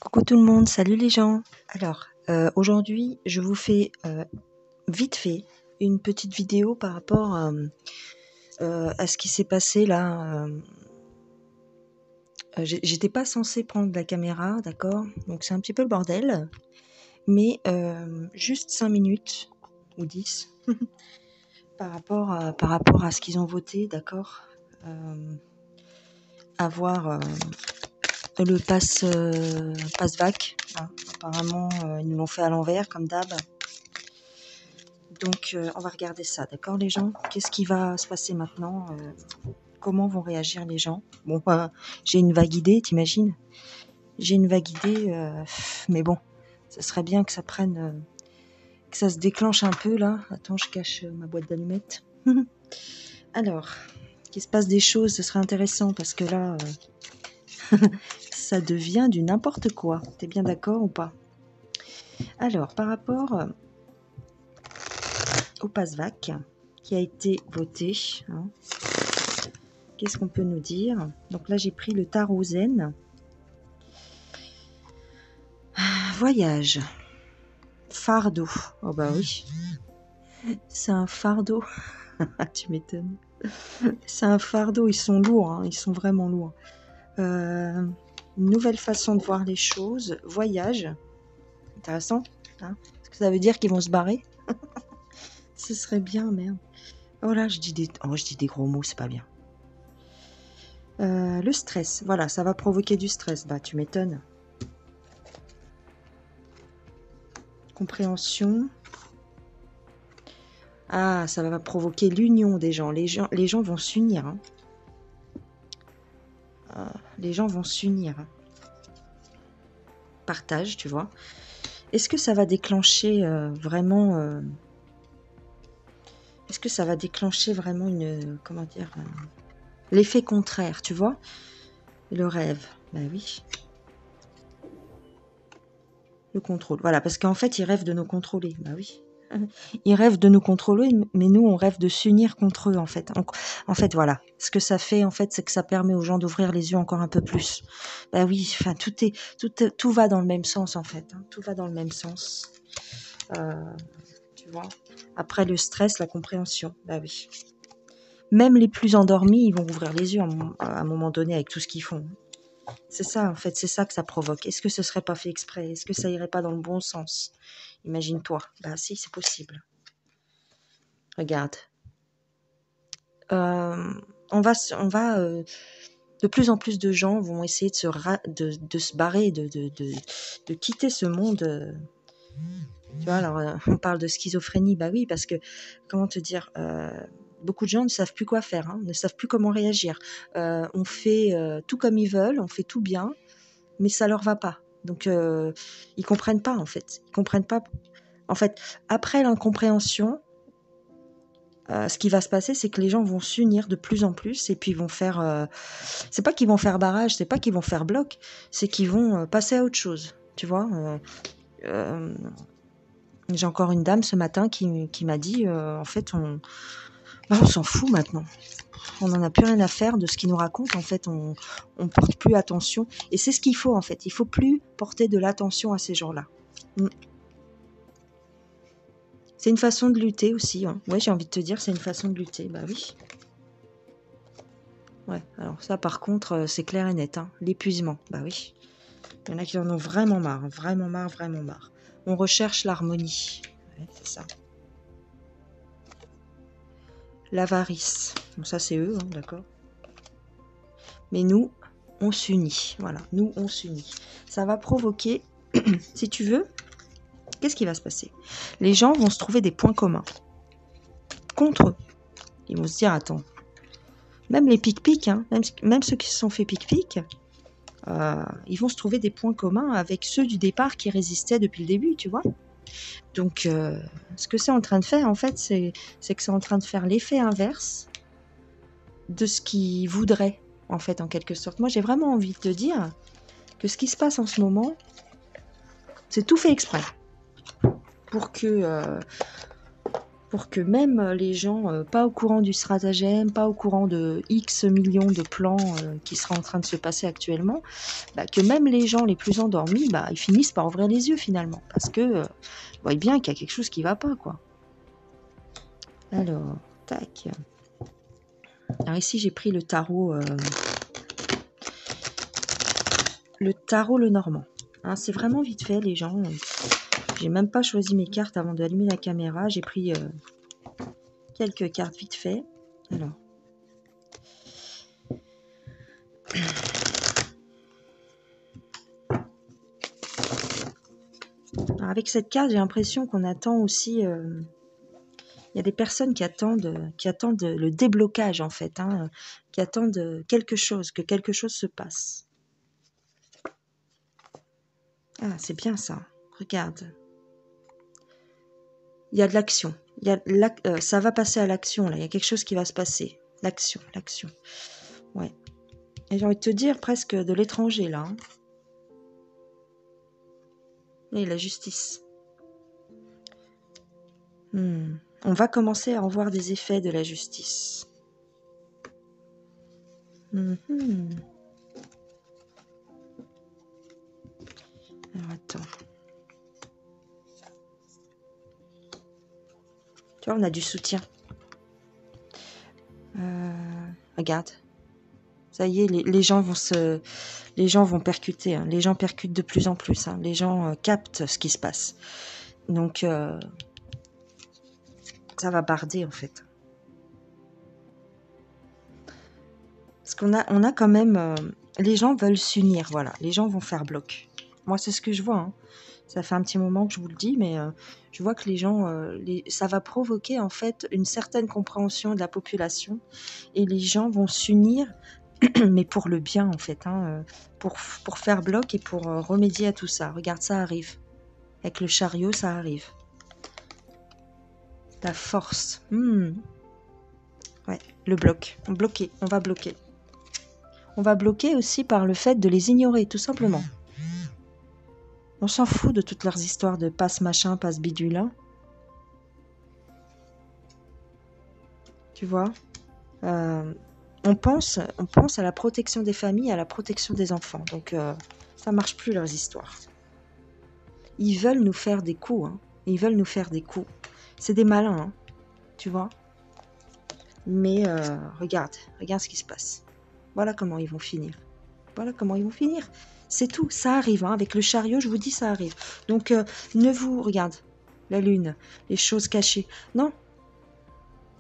Coucou tout le monde, salut les gens. Alors, aujourd'hui, je vous fais vite fait une petite vidéo par rapport à ce qui s'est passé là. J'étais pas censée prendre la caméra, d'accord? Donc c'est un petit peu le bordel, mais juste 5 minutes ou 10 par rapport à ce qu'ils ont voté, d'accord? Avoir le pass vac, hein. Apparemment ils nous l'ont fait à l'envers comme d'hab. Donc on va regarder ça, d'accord les gens? Qu'est-ce qui va se passer maintenant? Comment vont réagir les gens? Bon, j'ai une vague idée, t'imagines? J'ai une vague idée, mais bon, ça serait bien que ça prenne, que ça se déclenche un peu là. Attends, je cache ma boîte d'allumettes. Alors, qu'il se passe des choses, ce serait intéressant parce que là, ça devient du n'importe quoi. T'es bien d'accord ou pas? Alors, par rapport au PASVAC qui a été voté, hein, qu'est-ce qu'on peut nous dire? Donc là, j'ai pris le tarot zen. Voyage. Fardeau. Oh bah oui. C'est un fardeau. Tu m'étonnes. C'est un fardeau. Ils sont lourds. Hein. Ils sont vraiment lourds. Une nouvelle façon de voir les choses. Voyage. Intéressant. Hein. Est-ce que ça veut dire qu'ils vont se barrer? Ce serait bien, merde. Oh là, je dis des gros mots, c'est pas bien. Le stress. Voilà, ça va provoquer du stress. Bah, tu m'étonnes. Compréhension. Ah, ça va provoquer l'union des gens. Les gens vont s'unir. Hein. Les gens vont s'unir. Partage, tu vois. Est-ce que ça va déclencher vraiment... Est-ce que ça va déclencher vraiment une... Comment dire l'effet contraire, tu vois? Le rêve. Bah oui. Le contrôle. Voilà, parce qu'en fait, ils rêvent de nous contrôler. Bah oui. Ils rêvent de nous contrôler, mais nous, on rêve de s'unir contre eux, en fait. En fait, voilà. Ce que ça fait, en fait, c'est que ça permet aux gens d'ouvrir les yeux encore un peu plus. Bah oui, enfin, tout va dans le même sens, en fait. Hein. Tout va dans le même sens. Tu vois. Après le stress, la compréhension. Bah oui. Même les plus endormis, ils vont ouvrir les yeux à un moment donné avec tout ce qu'ils font. C'est ça, en fait, c'est ça que ça provoque. Est-ce que ce serait pas fait exprès? Est-ce que ça irait pas dans le bon sens? Imagine-toi. Bah si, c'est possible. Regarde. On va de plus en plus de gens vont essayer de se barrer, de quitter ce monde. Tu vois, alors on parle de schizophrénie, bah oui, parce que, comment te dire, beaucoup de gens ne savent plus quoi faire, hein, ne savent plus comment réagir. On fait tout comme ils veulent, on fait tout bien, mais ça leur va pas. Donc ils comprennent pas en fait. Ils comprennent pas. En fait, après l'incompréhension, ce qui va se passer, c'est que les gens vont s'unir de plus en plus et puis ils vont faire. C'est pas qu'ils vont faire barrage, c'est pas qu'ils vont faire bloc, c'est qu'ils vont passer à autre chose. Tu vois. J'ai encore une dame ce matin qui m'a dit, en fait, on s'en fout maintenant. On n'en a plus rien à faire de ce qu'ils nous racontent. En fait, on porte plus attention. Et c'est ce qu'il faut, en fait. Il faut plus porter de l'attention à ces gens-là. C'est une façon de lutter aussi. Hein. Ouais, j'ai envie de te dire, c'est une façon de lutter. Bah oui. Ouais, alors ça, par contre, c'est clair et net. Hein. L'épuisement, bah oui. Il y en a qui en ont vraiment marre. Vraiment marre, vraiment marre. On recherche l'harmonie. Ouais, c'est ça. L'avarice. Bon, ça, c'est eux, hein, d'accord. Mais nous, on s'unit. Voilà, nous, on s'unit. Ça va provoquer, si tu veux, qu'est-ce qui va se passer? Les gens vont se trouver des points communs contre eux. Ils vont se dire, attends, même les pic-pic, hein, même ceux qui se sont fait pic-pic, ils vont se trouver des points communs avec ceux du départ qui résistaient depuis le début, tu vois. Donc, ce que c'est en train de faire, en fait, c'est que c'est en train de faire l'effet inverse de ce qu'ils voudraient, en fait, en quelque sorte. Moi, j'ai vraiment envie de te dire que ce qui se passe en ce moment, c'est tout fait exprès pour que pour que même les gens pas au courant du stratagème, pas au courant de X millions de plans qui seraient en train de se passer actuellement, bah, que même les gens les plus endormis, bah, ils finissent par ouvrir les yeux finalement, parce que ils voient bien qu'il y a quelque chose qui va pas, quoi. Alors, tac. Alors ici, j'ai pris le tarot le normand. Hein, c'est vraiment vite fait, les gens. J'ai même pas choisi mes cartes avant d'allumer la caméra. J'ai pris quelques cartes vite fait. Alors. Alors, avec cette carte, j'ai l'impression qu'on attend aussi... il y a des personnes qui attendent le déblocage, en fait. Hein, qui attendent quelque chose, que quelque chose se passe. Ah, c'est bien ça. Regarde. Il y a de l'action. Ça va passer à l'action, là. Il y a quelque chose qui va se passer. L'action. Ouais. Et j'ai envie de te dire presque de l'étranger, là. Hein. Et la justice. On va commencer à en voir des effets de la justice. Alors, attends. Tu vois, on a du soutien. Regarde. Ça y est, les gens vont percuter. Hein. Les gens percutent de plus en plus. Hein. Les gens captent ce qui se passe. Donc, ça va barder, en fait. Parce qu'on a quand même... les gens veulent s'unir, voilà. Les gens vont faire bloc. Moi, c'est ce que je vois. Hein. Ça fait un petit moment que je vous le dis, mais je vois que les gens... ça va provoquer, en fait, une certaine compréhension de la population. Et les gens vont s'unir, mais pour le bien, en fait. Hein, pour faire bloc et pour remédier à tout ça. Regarde, ça arrive. Avec le chariot, ça arrive. La force. Ouais, le bloc. On va bloquer. On va bloquer aussi par le fait de les ignorer, tout simplement. On s'en fout de toutes leurs histoires de passe machin, passe bidule. Hein. Tu vois on pense à la protection des familles, à la protection des enfants. Donc, ça marche plus, leurs histoires. Ils veulent nous faire des coups. Hein. Ils veulent nous faire des coups. C'est des malins, hein, tu vois. Mais regarde ce qui se passe. Voilà comment ils vont finir. C'est tout, ça arrive. Hein. Avec le chariot, je vous dis, ça arrive. Donc, regarde, la lune, les choses cachées. Non,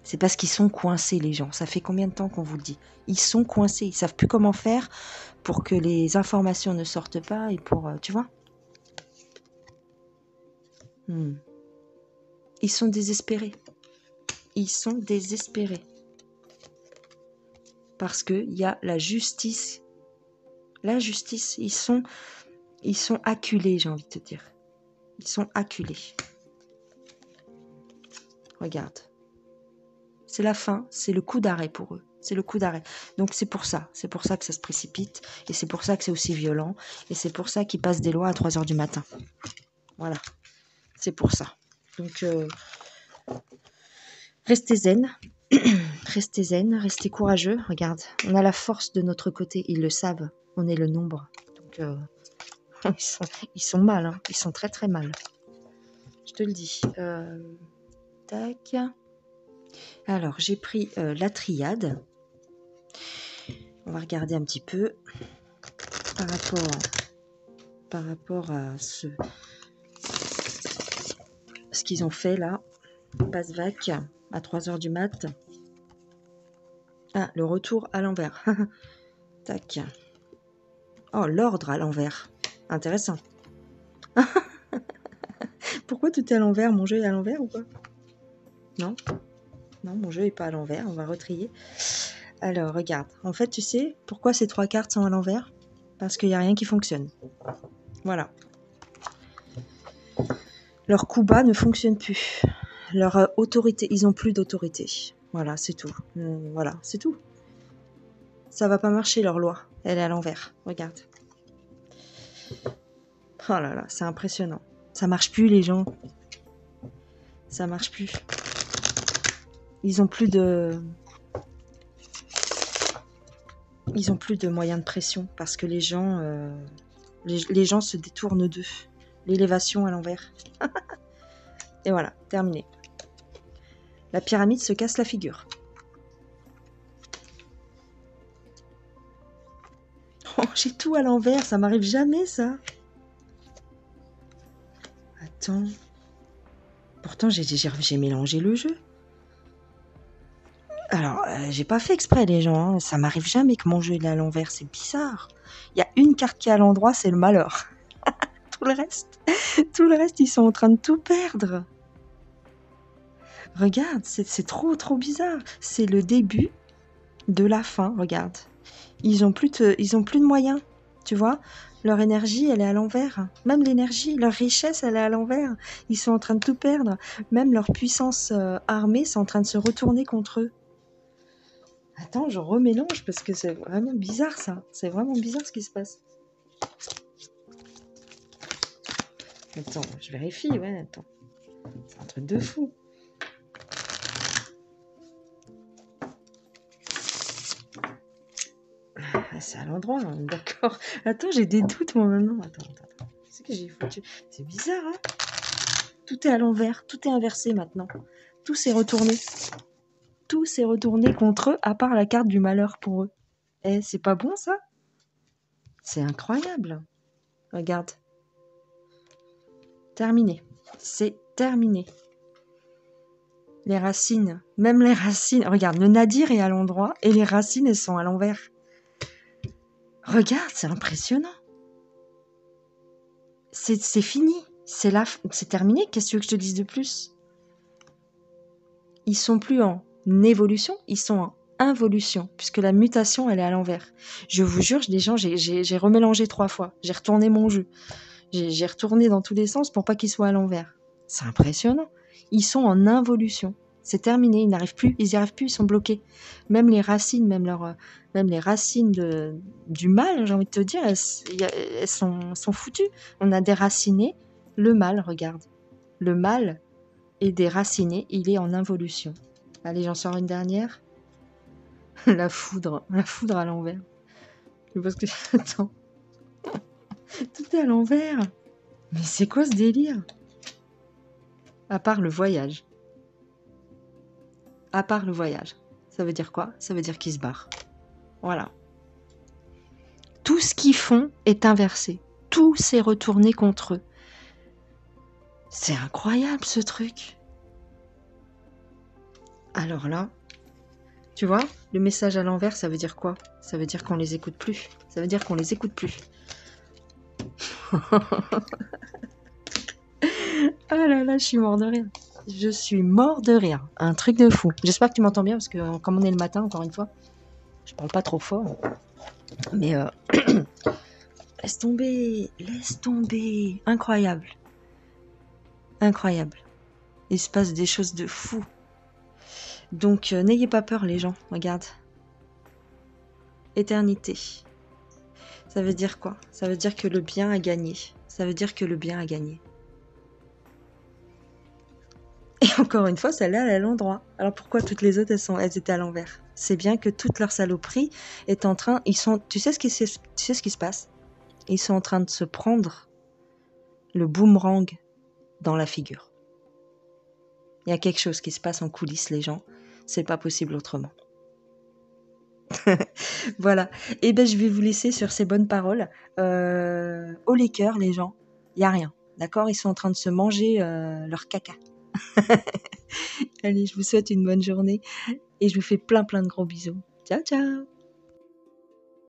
c'est parce qu'ils sont coincés, les gens. Ça fait combien de temps qu'on vous le dit? Ils sont coincés, ils savent plus comment faire pour que les informations ne sortent pas et pour... tu vois? Ils sont désespérés. Parce qu'il y a la justice. La justice, ils sont acculés, j'ai envie de te dire. Ils sont acculés. Regarde. C'est la fin, c'est le coup d'arrêt pour eux. C'est le coup d'arrêt. Donc c'est pour ça que ça se précipite. Et c'est pour ça que c'est aussi violent. Et c'est pour ça qu'ils passent des lois à 3h du matin. Voilà. C'est pour ça. Donc, restez zen. Restez zen, restez courageux. Regarde, on a la force de notre côté. Ils le savent. On est le nombre. Donc, ils sont mal. Hein. Ils sont très très mal. Je te le dis. Tac. Alors, j'ai pris la triade. On va regarder un petit peu par rapport à ce qu'ils ont fait là. Passe-vac à 3h du mat. Ah, le retour à l'envers. Tac. Oh, l'ordre à l'envers. Intéressant. Pourquoi tout est à l'envers? Mon jeu est à l'envers ou quoi? Non, mon jeu est pas à l'envers. On va retrier. Alors, regarde. En fait, tu sais pourquoi ces 3 cartes sont à l'envers? Parce qu'il n'y a rien qui fonctionne. Voilà. Leur coup bas ne fonctionne plus. Leur autorité, ils n'ont plus d'autorité. Voilà, c'est tout. Voilà, c'est tout. Ça va pas marcher, leur loi. Elle est à l'envers. Regarde. Oh là là, c'est impressionnant. Ça marche plus, les gens. Ça marche plus. Ils ont plus de... Ils ont plus de moyens de pression parce que les gens, les gens se détournent d'eux. L'élévation à l'envers. Et voilà, terminé. La pyramide se casse la figure. Oh, j'ai tout à l'envers, ça m'arrive jamais ça. Attends. Pourtant, j'ai mélangé le jeu. Alors, j'ai pas fait exprès les gens, hein. Ça m'arrive jamais que mon jeu est à l'envers, c'est bizarre. Il y a une carte qui est à l'endroit, c'est le malheur. Tout le reste, ils sont en train de tout perdre. Regarde, c'est trop bizarre. C'est le début de la fin, regarde. Ils ont plus de moyens, tu vois. Leur énergie, elle est à l'envers. Même l'énergie, leur richesse, elle est à l'envers. Ils sont en train de tout perdre. Même leur puissance armée, c'est en train de se retourner contre eux. Attends, je remélange parce que c'est vraiment bizarre ça. C'est vraiment bizarre ce qui se passe. Attends, je vérifie, ouais, attends. C'est un truc de fou. Ah, c'est à l'endroit, hein, d'accord. Attends, j'ai des doutes moi maintenant. Attends. Qu'est-ce que j'ai foutu? C'est bizarre, hein. Tout est à l'envers, tout est inversé maintenant. Tout s'est retourné. Tout s'est retourné contre eux, à part la carte du malheur pour eux. Eh, c'est pas bon ça? C'est incroyable. Regarde. Terminé. C'est terminé. Les racines, même les racines. Regarde, le nadir est à l'endroit et les racines, elles sont à l'envers. Regarde, c'est impressionnant. C'est fini. C'est terminé. Qu'est-ce que tu veux que je te dise de plus? Ils sont plus en évolution, ils sont en involution, puisque la mutation, elle est à l'envers. Je vous jure, les gens, j'ai remélangé 3 fois. J'ai retourné mon jeu. J'ai retourné dans tous les sens pour pas qu'il soit à l'envers. C'est impressionnant. Ils sont en involution. C'est terminé, ils n'y arrivent plus, ils sont bloqués. Même les racines, même les racines du mal, j'ai envie de te dire, elles sont foutues. On a déraciné le mal, regarde. Le mal est déraciné, il est en involution. Allez, j'en sors une dernière. La foudre à l'envers. Parce que, attends. Tout est à l'envers. Mais c'est quoi ce délire? À part le voyage. À part le voyage. Ça veut dire quoi? Ça veut dire qu'ils se barrent. Voilà. Tout ce qu'ils font est inversé. Tout s'est retourné contre eux. C'est incroyable ce truc. Alors là, tu vois, le message à l'envers, ça veut dire quoi? Ça veut dire qu'on les écoute plus. Ça veut dire qu'on les écoute plus. Ah là là, je suis mort de rire. Je suis mort de rire. Un truc de fou. J'espère que tu m'entends bien parce que comme on est le matin, encore une fois, je parle pas trop fort. Mais laisse tomber. Laisse tomber. Incroyable. Incroyable. Il se passe des choses de fou. Donc n'ayez pas peur les gens. Regarde. Éternité. Ça veut dire quoi? Ça veut dire que le bien a gagné. Ça veut dire que le bien a gagné. Et encore une fois, celle-là, elle est à l'endroit. Alors pourquoi toutes les autres, elles étaient à l'envers? C'est bien que toute leur saloperie est en train... Tu sais ce qui se passe? Ils sont en train de se prendre le boomerang dans la figure. Il y a quelque chose qui se passe en coulisses, les gens. C'est pas possible autrement. Voilà. Et ben, je vais vous laisser sur ces bonnes paroles. Au les cœurs, les gens. Il n'y a rien. D'accord? Ils sont en train de se manger leur caca. Allez, je vous souhaite une bonne journée et je vous fais plein de gros bisous. Ciao, ciao!